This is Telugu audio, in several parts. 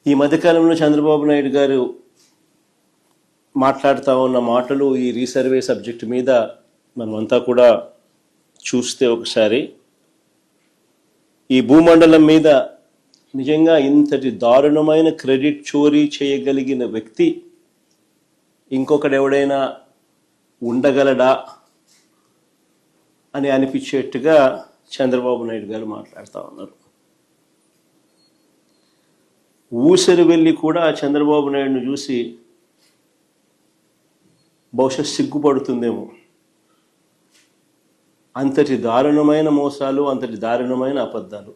ఈ మధ్యకాలంలో చంద్రబాబు నాయుడు గారు మాట్లాడుతూ ఉన్న మాటలు ఈ రీసర్వే సబ్జెక్టు మీద మనమంతా కూడా చూస్తే ఒకసారి ఈ భూమండలం మీద నిజంగా ఇంతటి దారుణమైన క్రెడిట్ చోరీ చేయగలిగిన వ్యక్తి ఇంకొకడెవడైనా ఉండగలడా అని అనిపించేట్టుగా చంద్రబాబు నాయుడు గారు మాట్లాడుతూ ఉన్నారు. ఊసరి వెళ్ళి కూడా చంద్రబాబు నాయుడును చూసి బహుశా సిగ్గుపడుతుందేమో. అంతటి దారుణమైన మోసాలు, అంతటి దారుణమైన అబద్ధాలు.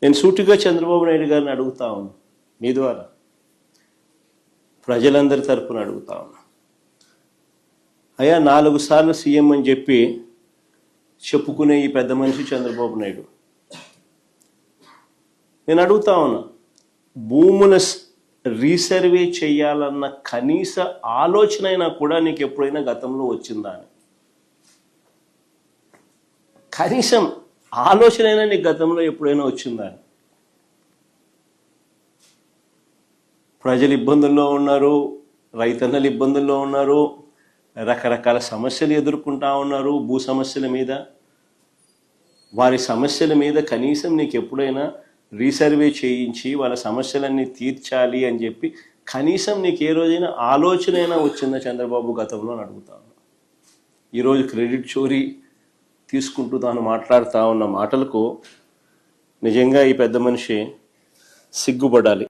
నేను సూటిగా చంద్రబాబు నాయుడు గారిని అడుగుతా ఉన్నా, మీ ద్వారా ప్రజలందరి తరపున అడుగుతా ఉన్నా, అయ్యా 4 సార్లు సీఎం అని చెప్పి చెప్పుకునే ఈ పెద్ద మనిషి చంద్రబాబు నాయుడు, నేను అడుగుతా ఉన్నా, భూముల రీసర్వే చేయాలన్న కనీస ఆలోచన అయినా కూడా నీకు ఎప్పుడైనా గతంలో వచ్చిందా అని? కనీసం ఆలోచన అయినా నీకు గతంలో ఎప్పుడైనా వచ్చిందా అని? ప్రజలు ఇబ్బందుల్లో ఉన్నారు, రైతన్నలు ఇబ్బందుల్లో ఉన్నారు, రకరకాల సమస్యలు ఎదుర్కొంటా ఉన్నారు. భూ సమస్యల మీద, వారి సమస్యల మీద కనీసం నీకు ఎప్పుడైనా రీసర్వే చేయించి వాళ్ళ సమస్యలన్నీ తీర్చాలి అని చెప్పి కనీసం నీకు ఏ రోజైనా ఆలోచన అయినా వచ్చిందా చంద్రబాబు గతంలో అని అడుగుతాను. ఈరోజు క్రెడిట్ చోరీ తీసుకుంటూ తాను మాట్లాడుతూ ఉన్న మాటలకు నిజంగా ఈ పెద్ద మనిషి సిగ్గుపడాలి.